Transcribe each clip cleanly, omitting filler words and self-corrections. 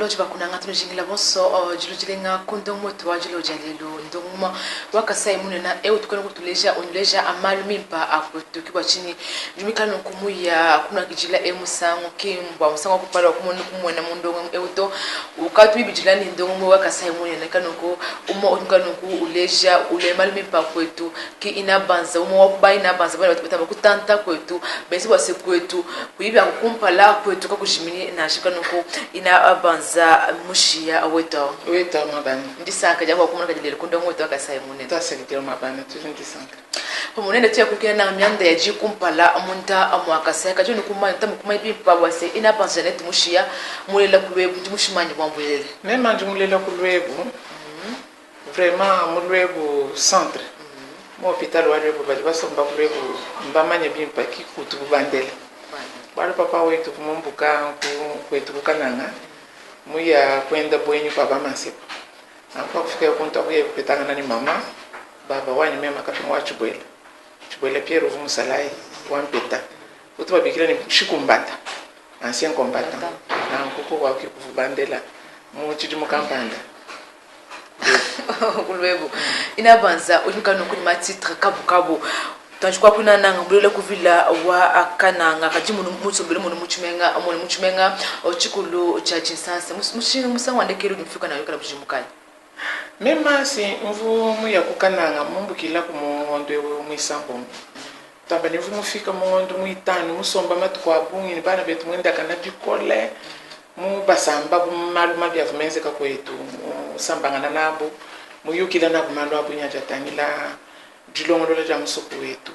lo jiba kuna ngatu jingila bonso jilo jilenga kundong moto wa jilo jalelo ndonguma wakasai mune na tukana kutuleja onleja amalumi pa akoto kwa chini jumika no kumuya kuna kijila musango kimbwa musango kupala kumuntu kumwena mundongo euto ukatu bijilani ndongo wakasai mune na kanoko ukano ku uleja ule malumi pa kwetu ki inabanza wakuba inabanza bana bataba kutanta kwetu bese base kwetu kuyiba kumpala kwetu kakushimini na shikanoko ina abanza mushia aweta mabani ndisaka jabo kumana kajilele kundongo to akasai mune tasekitira mabani tujindisaka pomunene tia kukena na myanda ya jikumpala amunta amwakasai kajoni kuma tamukuma ipipa wase ina abanza net mushia mulela kulwebu mushimanye bwambwelele même njumulela kulwebu vraiment mulwebu centre mo hôpital wa lwebu bali basomba kulwebu mbamanye bimpa kikutu bandele bali papa wetu kumumbuka kwetu kukananga muya kwenda bwenyu baba masipa ampa kufika kunta kuye kupetanga ni mama baba wani mema kapinga wa chibwela Pierre Vumusalai wampeta utuba bikira ni shikumbata ancien combattant na nkoko wa kikuvubandela mu chidi mukampanda kulwebu inabanza unikano kuni matitre kabu tanjukwa kuna nanga bulele kuvila wa akananga kajimu mutsombele mu muchumenga ochikulu cha chinsansa mushinga musangwande kero mfika nayo kala bujimukali mema si mvumu ya kukananga mumbukila kumondwe mwisambo tamba ni mvumu fika mondo muitano musomba matukwa bungi ni bana betu mwenda kana bikole mu basamba bumaluma bya vumenze ka kwetu sambangana nabo muyukila na kumalo abunya jatangila dilongo lola ja musuku wetu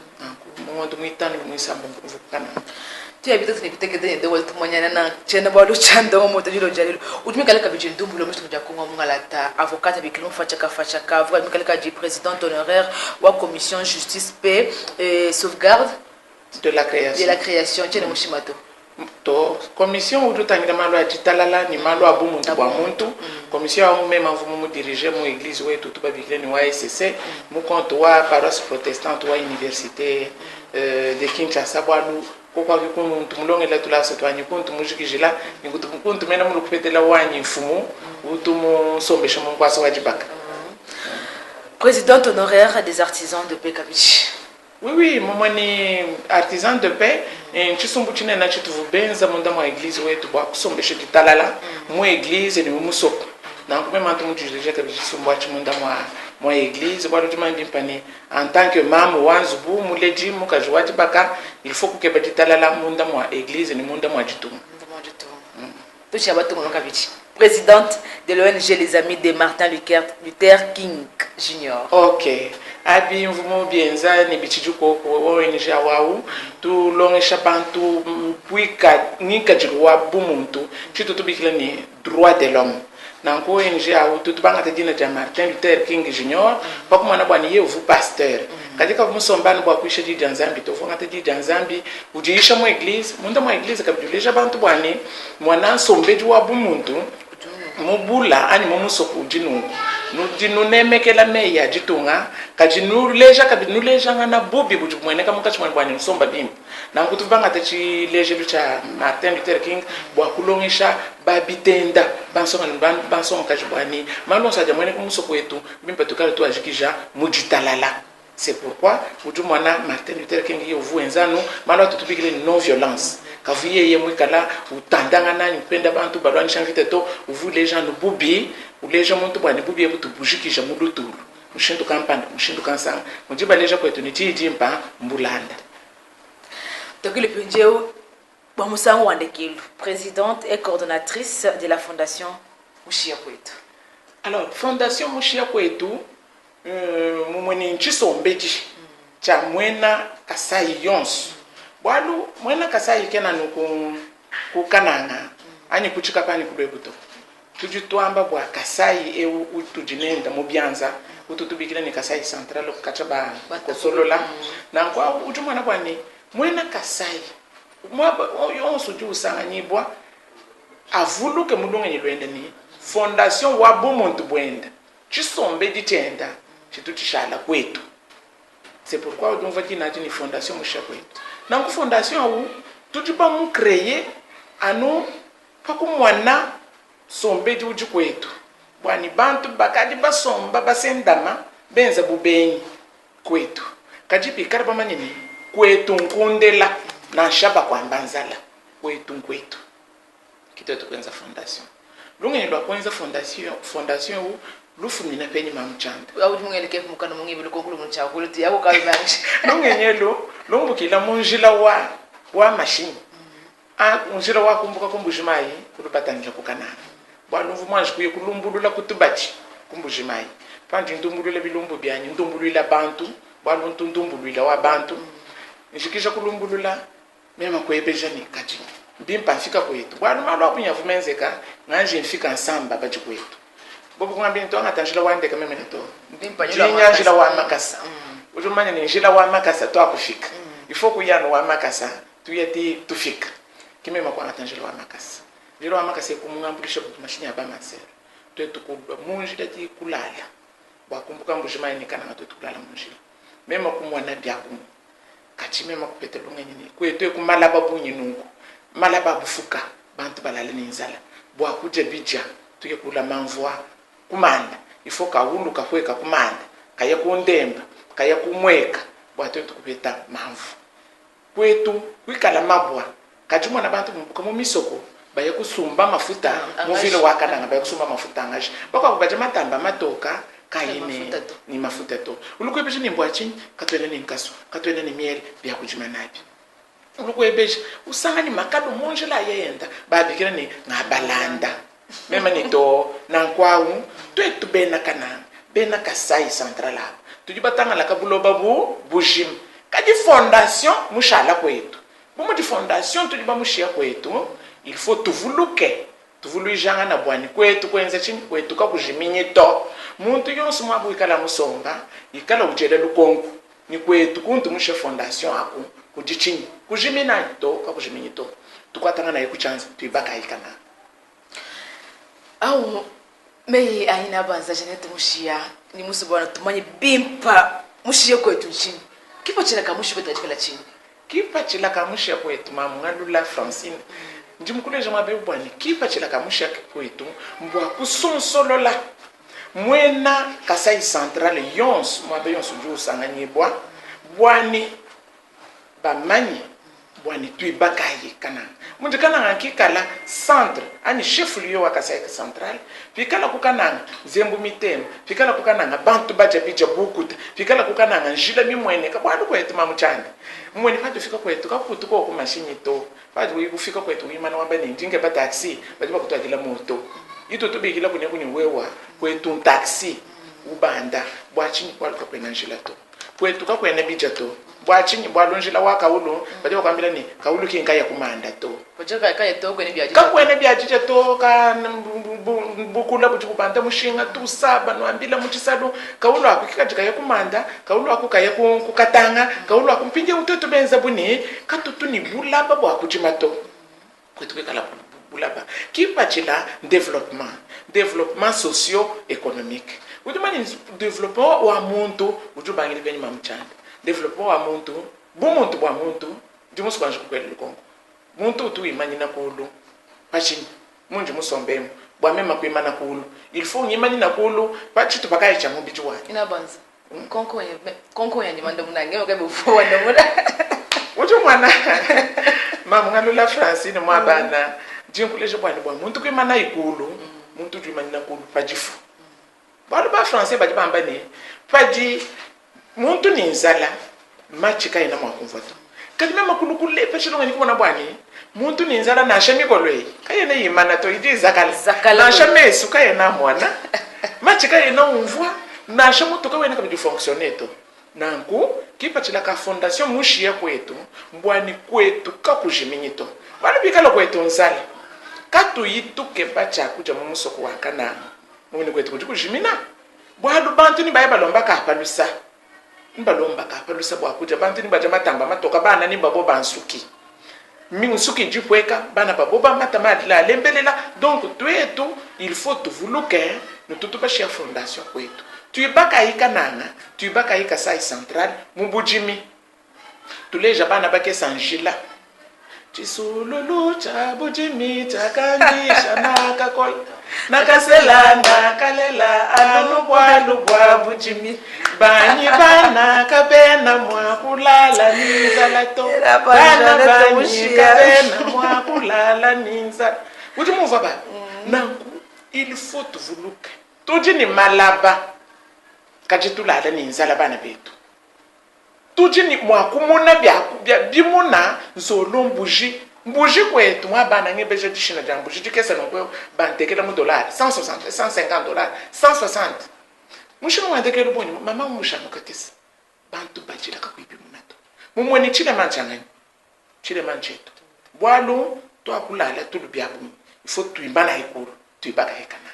mondo muitano mwisambo mvukana tia bitatu nikutekede ndo watu mwanyana na chena bado chando moto jilo jalilo utumika leka bijindu lo mtu mjakongo mungalata avocate bikilo fachaka avocat mikaleka di président honoraire wa commission justice paix et sauvegarde de la création chena mushimato to commission ututangira malo ya jitalala ni malo abumuntu bwa muntu commission wa mema mvumu mu diriger mu église wetu tubabikile ni wa SCC mu compte wa paroisse protestante wa université de Kinshasa bwalu kokwa kikuntu mulongela tulasa twanyi kuntu mujikijila nikutu kuntu mena mulukupetela wanyi mfumu utumu sombesha munkwasa wajibaka président honoraire des artisans de paix Kabichi. Oui, moi ni artisan de paix nchusumbu chine na chituvu benza munda mwa église wetu bwa kusombesha ditalala mu église ni musoko na kumema ntu mujijile Kabichi sumbu achimunda mwa église bwa tumambi mpani en tant que membre wanzubu muleji mukajwati baka il faut que baditalala munda mwa église ni munda mwa jitumu tuchi abatungo Kabichi présidente de l'ONG Les Amis de Martin Luther King Jr. OK abi mvumo bienza ni bichijuko ko ONG awu tu longesha bantu puika nika jilwa bumuntu chitu tubikila ni droit de l'homme nanko ONG awu tutubanga tedina ja Martin Luther King Jr. pakumana bwani yevu pasteur katika musombani bwa kuisha di Nzambi to fonga tedi Nzambi ujiisha mu église munda mu église kabiduleja bantu bwani mwana nsombeji wa bumuntu mubula ani mumusoko jinu nudinu nemekela meya jitunga kajinuleja kabinuleja ngana bobi bujumwene kama kachimwana bwani nsomba bimba na nkutubanga tachi leje lucha Martin Luther King bwa kulongisha babitenda bansonga kajibwani malonsa jamwene kumusoko wetu bimba tukale tu ajikija mujitalala. C'est pourquoi ujumwana Martin Luther King yovu enzano malo tutubikile non violence kavuye yemwe kala utandanga nani penda bantu balwani chanvite to uvu les gens no bubi ou les gens muntu bwani bubi ebutu bujikija muduturu mushindu kampanda mushindu kansanga mujiba leja kwetu ni jimpa mbulanda tokile pinjeo bwa musango wandekilu présidente et coordonnatrice de la fondation Mushia Kwetu. Alors fondation Mushia Kwetu mumweni nchisombeji cha mwena Kasai yonsu bwalu mwena Kasai kena nuku kukananga ani kuchika pani kulwebuto tujitwamba bwa Kasai utujinenda mubyanza ututubikira ni Kasai central kachaba kosolola na kwa ujumana bwani mwena Kasai mwaba yonsu jusanganyibwa avuluke mulunga nyilwenda ni fondation wa bumuntu bwenda chisombeji tenda chituchishala kwetu. C'est pourquoi on va dire une fondation Mushia Kwetu. Dans la fondation, tout le monde créé à nous, pas comme moi, sombe di uji kwetu bwani bantu bakadi basomba basendama benza bubenyi kwetu kadi pikara bamanini kwetu nkundela na shaba kwa mbanzala kwetu kiteto kwenza fondation lungi lwa kwenza fondation u lufumina penyi mamuchanda au mungele ke mukana mungibe lokokulu muncha kuliti yako kabangi lungi nyelo lungu kila munjila wa machine unjila wa kumbuka kumbujimai kulupatanja kukanana bwaluvu manje kuye kulumbulula kutubati kumbujimai pandi ndumbulula bilumbu byanyi ndumbulula bantu bwalu ndumbulula wa bantu nishikisha kulumbulula mema kwebeja ni kati bimpa fika kwetu bwalu malo apunyavumenzeka nganje mfika nsamba baji kwetu bobo kungambi nto ngatanjila wandeka meme neto bimpa njila wa makasa ujumanya ni njila wa makasa to akufika ifo kuyano wa makasa tuyati tufika kimema kwa ngatanjila wa makasa njila wa makasa kumungambulisha kuti mashini aba masero twetu kubwa munji dati kulala wakumbuka mbujima ni kana twetu kulala munjila mema kumwana byaku kati mema kupete lungenyini kwetu kumalaba bunyinungu malaba bufuka bantu balale ninzala bwa kuje bija tuye kula manvwa kumanda ifo kawulu kakweka kumanda kaya kundemba kaya kumweka bwa twetu kupeta manvu kwetu kwikala mabwa kati mwana bantu mbuka mu misoko baya kusumba mafuta muvile wakana baya kusumba mafuta ngaji bakwa kubaje matamba matoka kayine ni mafuta to ulukwebeje ni mbwachi katwene ni nkaso katwene ni miele bya kujima nabi ulukwebeje usanga ni makado monjela yenda babikira ni ngabalanda mema ni to na kwawu twetu bena kana bena kasai centrala tujibatanga la kabuloba bujim kadi fondation mushala kwetu bumu di fondation tujiba mushia kwetu il faut tuvuluijanga na bwani kwetu kwenza chini kwetu kakujiminye to muntu yonse mwabu ikala musonga ikala ujele lukonku ni kwetu kuntu mushe fondation aku kujichini kujimina to kakujiminye to tukwatanga na yekuchanza tuibaka ikana au mei aina banza jenete mushia ni musubona tumanye bimpa mushia kwetu chini kipo chila kamushi betajikala chini kipa chila kamushi kwetu mamungalula Francine njimkuleje mwabe bwani kipa chila kamushi kwetu mbwa kusonsolola mwena Kasai Central yons mwabe yons juu sanganyibwa bwani bamanyi bwani tuibakaye kana mundikana ngakikala centre ani chef lieu wa Kasai Central fikala kukananga zembu mitembo fikala kukananga bantu baje bija bukuta fikala kukananga njila mimwene ka bwanu kwetu mamuchanda mwene patu fika kwetu kakutu ko ku machine to patu kufika kwetu imana wamba ni ndinge ba taxi baje bakutwakila moto ito tubikila kuni wewa kwetu taxi ubanda bwachini kwaluka kwena njila to kwetu ka kwena bija to bwachini bwalonjila wa kaulu baje bakambila ni kaulu kinga ya kumanda to kujaka kaya to kwene byaji ka kwene byaji to ka bukula buti kubanda mushinga tu saba no ambila muchisado kaulu akukika ya kumanda kaulu akukaya kukatanga kaulu akumpinje utoto benza buni katutu ni bulaba bwa kuchimato kwetu kala bulaba kipachila développement socio-économique udumani développement wa muntu ujubangile kwenye mamchanda développement wa muntu bumuntu bwa muntu ndimusu kwanje kukwela Kongo muntu tu imanyina kulu pachini munje musombemo bwa mema kuimana kulu il faut nyimani na kulu pachitu pakaye cha mumbi juwa ina banza konko ya ndimanda munange okabe ufuwa ndamuna ujo mwana mama ngalula Francine mwabana jinkuleje bwani bwa muntu kuimana ikulu muntu tu imanyina kulu pajifu balo ba français baji bamba ne paji muntu ni nzala machika ina mwakumvato kadi mema kulukule peshilo ngani kubona bwani muntu ni nzala na shami kolwe kayene yimana to idi zakala na shame su kayena mwana machika ina umvwa na shamu to kawena kabidi fonctionner to nanku kipa chila ka fondation mushia kwetu mbwani kwetu kakujiminito bali bikala kwetu nzala katu yituke bacha kuja mu musoko wakana mwini kwetu kujimina bwadu bantu ni bayaba lomba ka palusa mbalomba ka palusa bwa kuja bantu ni baja matamba matoka bana ni babo bansuki minsuki jipweka bana babo ba matamadla lembelela donc twetu il faut tuvuluke nututuba shia fondation kwetu tuibaka ikananga tuibaka Kasai Central mubujimi tuleja bana bake sanjila Chisululu cha bujimi cha kandisha nakakol nakasela nakalela alubwa bujimi banyi bana kabena mwa kulala ninzala to bana banyi kabena mwa kulala ninzala bujimu vaba nanku il faut tuvuluke tujini malaba kajitulala ninzala bana betu tujini mwa kumuna bimuna nzolo mbuji kwetu mwa bana ngebeje dishina ja mbuji dikesa no bantekela mu dollar 160 150 dollars 160 mushino mwandekela boni mama mushano katisa bantu bajira kakwibi munato mumweni chile manchangani chile mancheto bwalo to akulala tulubyabu ifo tuimbana ikuru tuibaka hekana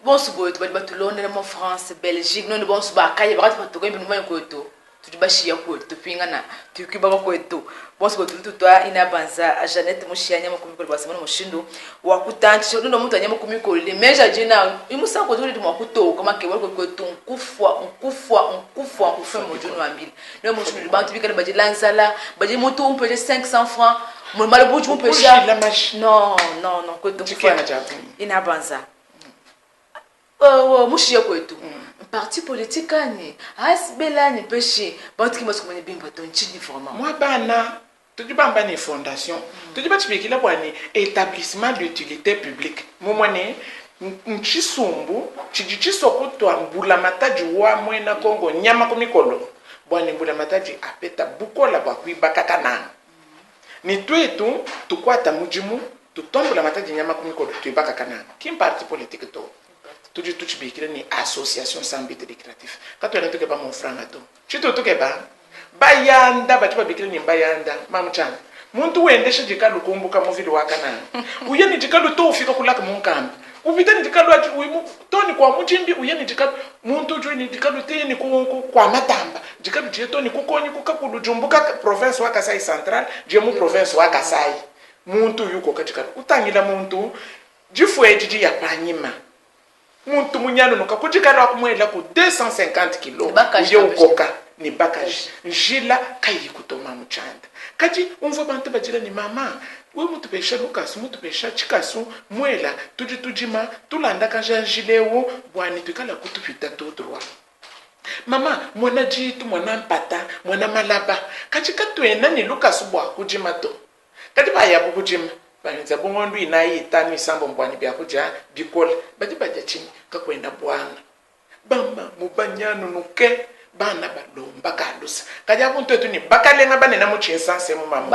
bon subo to ba tulonde mo France Belgique non bon suba kaye ba to to ngi mo ko to tubashi ya ko to pingana tukiba ko to bon subo tu to ina banza a Janette mushiyanya mo kumiko basa mo shindo wa kutanti ndo muntu anyamo kumiko le meja jina imusa ko tuli mo kuto kama ke wa ko to nkufwa mo jono ambili no mo shindo bantu bikala baji lanzala baji moto on peut 500 francs mo mal bout on peut non ko to ina banza mushia kwetu parti politique ani asbelani peshi bantu kimasi kumene bimba to nchini vraiment moi bana tujibamba ni fondation tujiba tibikila bwani établissement d'utilité publique momone nchisumbu chijichiso kutwa mbula mataji wa mwena Kongo nyama komikolo bwani mbula mataji apeta bukola bwa kuibaka kana ni twetu tukwata mujimu tutombula mataji nyama komikolo tuibaka kana kim parti politique to tuji bikira ni association sans but lucratif kato na tukeba mon franga to chito tukeba bayanda bachiba bikira ni bayanda mamuchana muntu wendesha jikalu kumbuka movili wakana uyeni jikalu to ufika kulaka munkambi ubitani jikalu ati uimu toni kwa muchimbi uyeni jikalu muntu joini jikalu teni kwa matamba jikalu jetoni kukonyi kukakulu jumbuka province wa Kasai Central jemu province wa Kasai muntu yuko kajikalu utangila muntu jifwe jiji ya panyima muntu munyano noka kujikala kumwela ku 250 kilo uyo ukoka ni bakaji njila kayi kutoma muchanda kaji umva bantu bajira ni mama we mutu pesha Lucas mutu pesha chikasu mwela tujima tulanda kanja njilewo bwani tukala kutupita to droit mama mwana jitu mwana mpata mwana malaba kaji katwena ni Lucas bwa kujima to kaji baya kujima banza bongondu inayita ni sambo mbwani bya kuja bikola baje chini kakwenda bwana bamba mubanyano nuke bana balomba kalusa kaja buntu etu ni bakalenga banena mu chinsanse mu mamu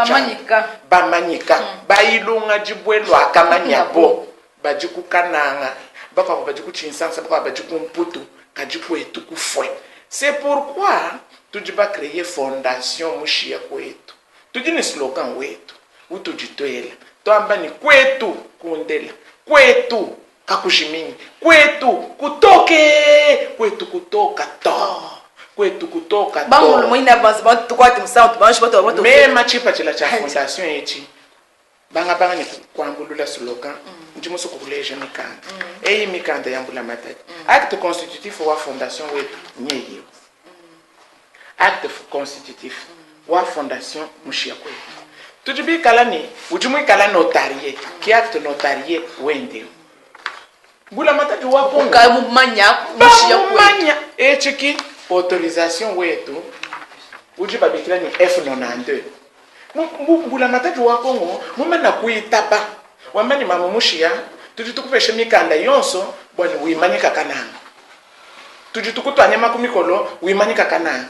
bamanyika bayilunga jibwelo akamanyabo bajikukananga baka bajiku chinsanse baka bajiku mputu kajiku etu kufwe c'est pourquoi tujiba créer fondation mushia kwetu tujini slogan wetu utujitoela toamba ni kwetu kundela kwetu kakushimini kwetu kutoka to kwetu kutoka to bangu mwina bantu tukwati msantu banshi bato mema chipa chila cha fondation yechi banga ni kwambulula slogan ndimuso kukuleja mikanda eyi mikanda yambula matati acte constitutif wa fondation wetu nyeyo acte constitutif wa fondation mushia kwetu tujibi kalani ujimu kala notarié qui acte notarié wende bula matati wa kongo ka manya mushia manya echiki autorisation wetu ujiba bikira ni F92 bula matati wa kongo mumana kuitaba wamani mama mushia tujitukupesha mikanda yonso bwana uimanyika kananga tujitukutwa nyama kumikolo uimanyika kananga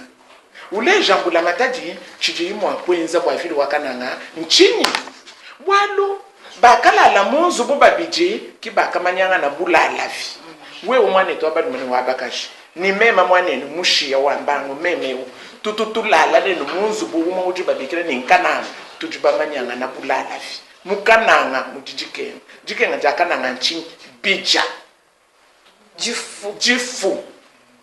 ule jambula mataji chijimo akwenza bwa vile wakananga nchini bwalo bakala la munzu bo babije kibaka manyanga na bulala vi we umwane to abadu mwana wabakashi ni mema mwane ni mushia wa mbango memeo tututulala le munzu bo uma uji babikira ni nkananga tujiba manyanga na bulala vi mukananga mujijikena jakananga nchini bija jifu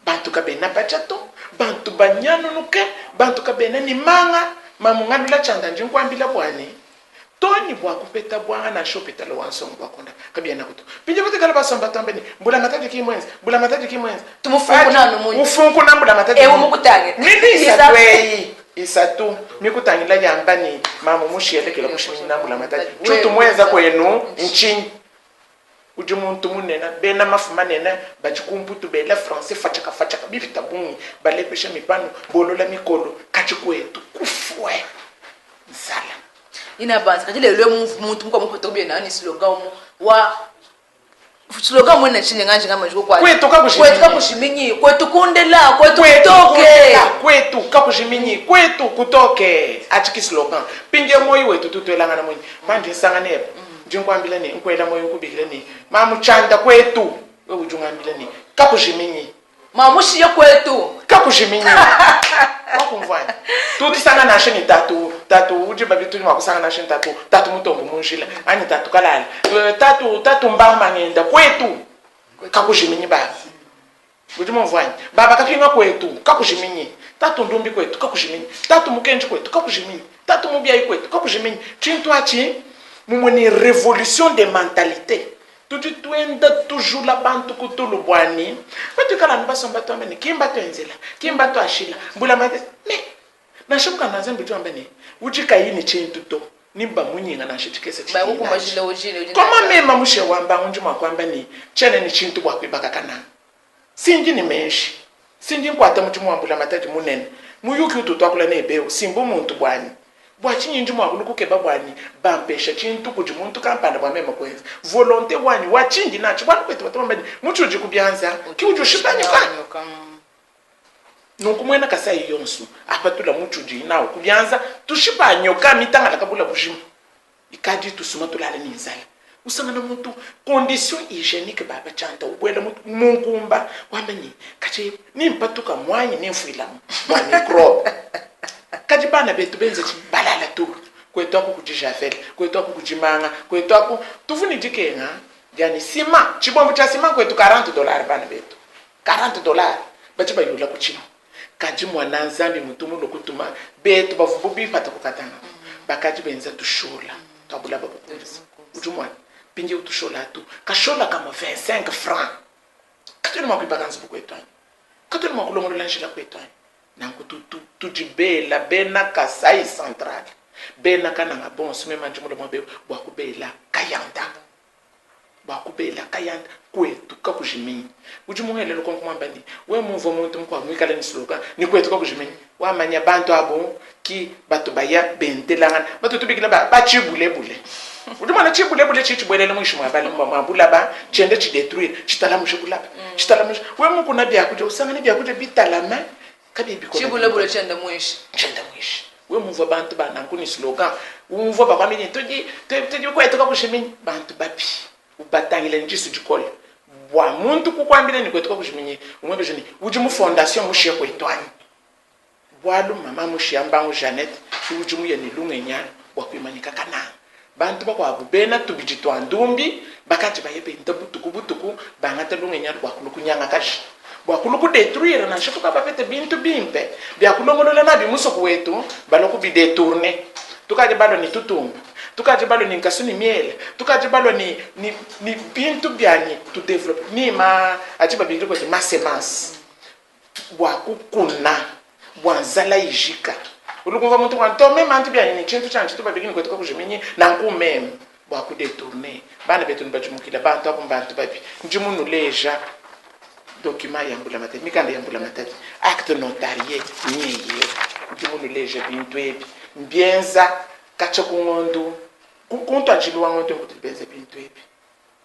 bantu kabena bachato bantu banyano nuke bantu kabena ni manga mamungano la chanda njinkwambila bwane toni bwa kupeta bwana na shopita lo wansongo bakonda kabiana kuto pinje bote kala basamba tambeni mbula mataji kimwenzi tumufungu nanu munyu ufungu na mbula mataji mukutange nini satwei isatu mikutangila yamba ni mama mushiyele kila kushimini nambula mataji chutu mweza kwenu nchini uji muntu munena bena mafuma nena bajikumputu bela français fachaka bifita bungi balepesha mipano bolola mikolo kachikwetu kufwe nsala ina banza kajile lwe muntu mko mpoto bye nani slogan wa slogan mwena chine nganje ngama jiko kwa kwetu kakushiminyi kwetu kundela kwetu kutoke kwetu kakushiminyi kwetu kutoke achiki slogan pinge moyo wetu tutwelanga na mwenye manje sangane njinkwambila ni nkwela moyo nkubikile ni mamuchanda kwetu wewe ujungambila ni kakushiminyi mamushi kwetu kakushiminyi wakumvanya tuti sanga nashe ni tatu uje babitu ni wakusanga nashe ni tatu mutombo munjila ani tatu kalala tatu mbamba ngenda kwetu kakushiminyi baba uje mumvanya baba kapinga kwetu kakushiminyi tatu ndumbi kwetu kakushiminyi tatu mukenji kwetu kakushiminyi tatu mubiai kwetu kakushiminyi chintu achi mumoni révolution de mentalité tuti tuenda toujours la bantu kutulu bwani batu kala nbasomba to amene kimba to enzela kimba to ashila mbula mate me na shoka na zambi to amene uji kayini chintu to nimba munyinga na shitikese ba ku majile ojine koma mema mushe wamba unji makwamba ni chene ni chintu bwa kwibaka kana sinji ni meshi sinji nkwata muchimu wambula mataji munene muyuki ututu akula nebeo simbo muntu bwani bwachinyi ndimo akulukuke babwani bampesha chintu kuji muntu kampanda bwamema kwenza volonté wani wachinji nacho bwana kwetu batomba muchuji kubyanza kiujo shibanyuka nukumwena kasai yonsu apatula muchuji nawo kubyanza tushibanyoka mitanga lakabula bujimu ikadi tusuma tulale nizala usangana muntu condition hygiénique baba chanta ubwela munkumba wambeni kache nimpatuka mwanyi nemfuila mwa microbe kadi bana betu benze balala tu kwetu ako kujijafela kwetu ako kujimanga kwetu ako tufuni dikenga yani sima chibombo cha sima kwetu $40 bana betu $40 bachiba yula kuchino kadi mwana nzambi mutumu lokutuma betu bavububi pata kukatanga bakati benza tushola tabula babukuza ujumwana pinje utushola tu kashola kama 25 francs katuni makubakanza bukwetu katuni makulongolola njila kwetu nangu tujibela bena Kasai Central bena kananga bonso mema njumulo mwabe wakubela kayanda kwetu kakujimini ujimuhele lo konkumamba ni we muvo muntu mkwa mwikala ni slogan ni kwetu kakujimini wa manya bantu abo ki batu baya bentelanga batu tubikila ba chibule udumana chibule chichibwelele mwishimu abale mwabula ba chende chidetruire chitala mushibula we mukuna bya kuja usangane bya kuja bitalama chibule chenda mwishi we muvo bantu banangu ni slogan umuvo bakwamini tuji kwetu kakushimini bantu bapi ubatangile njisu jikole bwa muntu kukwambile ni kwetu kakushimini umwebe ni uji mu fondation mushiye kwetwani bwalu mama mushiya mbangu Janet uji mu yeni lungenyana wakwimanyika kana bantu bakwa bubena tubijitwa ndumbi bakati bayebe ndabutuku bangata lungenyana wakulukunyanga kashi bwakuluku détruire na shikuka bapete bintu bimpe byakulongolola na bimuso kwetu baloku bidetourner tukaje balo ni tutumba tukaje balo ni nkasuni miele tukaje balo ni bintu byani to develop ni ma ajiba bigiro kwa masemance bwakukuna bwanzala ijika ulukumva muntu kwanto mema antu byani ni chintu chanchi tuba bigini kwetu kujiminyi na nkumeme bwaku détourner bana betu nibajumukila bantu abo bantu babi njimunu leja document yambula matati mikanda yambula matati acte notarié nyeye ndimunu leje bintu ebi mbienza kacha kungondo kunto ajilwa ngondo kubenza bintu ebi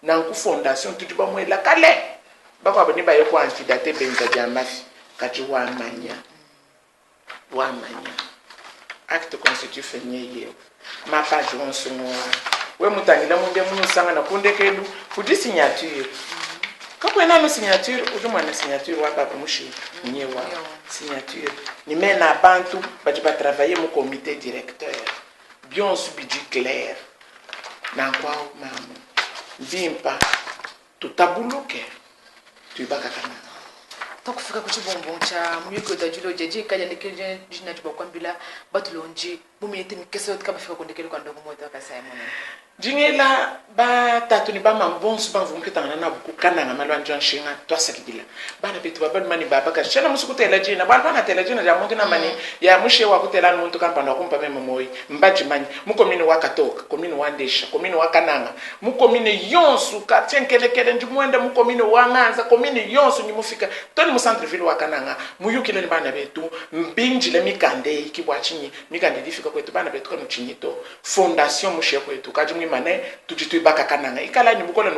na ku fondation tudiba mwela kale bakwa bani baye kwa antidate benza jamafi kachi wa manya acte constitutif nyeye ma page onsumo we mutangila mumbe munusanga na kundekelu kudi signature kakwena no signature ujumwana signature wa baba mushi nyewa signature ni mena bantu bajiba travailler mu comité directeur bien subidi clair na kwa mamu vimpa tutabuluke tuibaka kana takufika kuchibombo cha mwiko da julo jeje kanya ndikije jina tuba kwambila batulonji mumiyete mikeso kama fika kondekelo kwa ndogo moto akasema Jingela ba tatu ni ba mambonsu ba vumke tangana na buku kananga malwanja nshinga twasakidila bana betu babal mani baba ka shana musukutela jina bana tela jina ja mungina mani ya mushe wa kutela muntu kampanda kumpa mema moyi mbaji mani mukomini wa katoka komini wa ndesha komini wa kananga mukomini yonsu ka tenkelekele ndimwenda mukomini wa nganza komini yonsu nyimufika toni mu centre ville wa kananga muyukile ni bana betu mbinjile mikande ikibwachinyi mikande difika kwetu bana betu kanu chinyito fondation mushe kwetu kajimwi mane tujitu baka kananga ikala ni bukola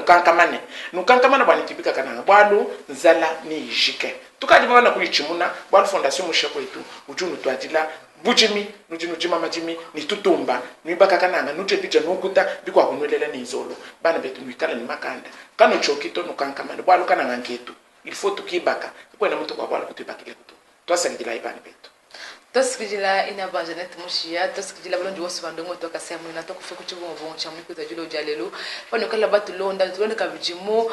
nukankamane bwana tibika kananga bwalu nzala ni jike tukaji mwana kuichimuna bwalu fondation mushe kwetu ujunu twadila bujimi nujinu jima majimi ni tutumba ni baka kananga nuje bija nukuta bikwa kunwelela ni izolo bana betu mwikala ni makanda kano chokito nukankamane bwalu kananga ngetu il faut tukibaka kwena mtu kwa bwalu kutibakile kutu twasangila ibana betu tosikijila ina banjanet mushia tosikijila balondi wosu bandongo toka semu na toku feku chibu mbongo chamu kuta julo jalelo pano kala batu londa tulonda kabijimu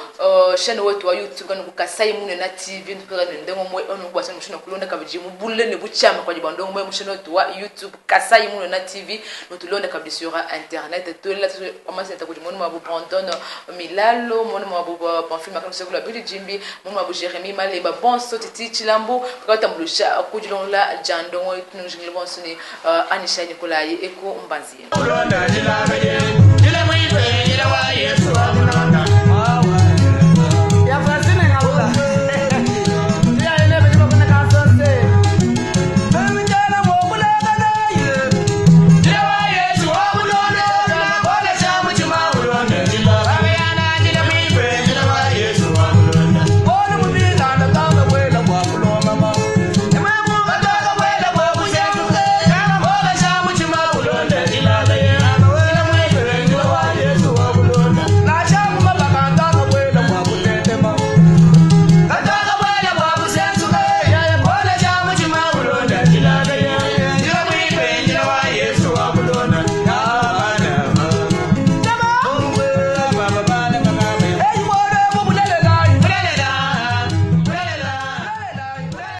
channel wetu wa YouTube kanu kukasai mune na TV ntupera ndongo mwe onu kwa channel mushina kulonda kabijimu bulle ne buchama kwa jibandongo mwe mushina wetu wa YouTube kasai mune na TV no tulonda kabisa sur internet tola amasi ntakujimoni mabu Brandon Milalo moni mabu Pamphile makano sekula bili jimbi moni mabu Jeremy Maleba bonso titi chilambo kakata mlusha kujilonla jandongo tunujingile bonsuni Anisha Nikolai eko mbanzi.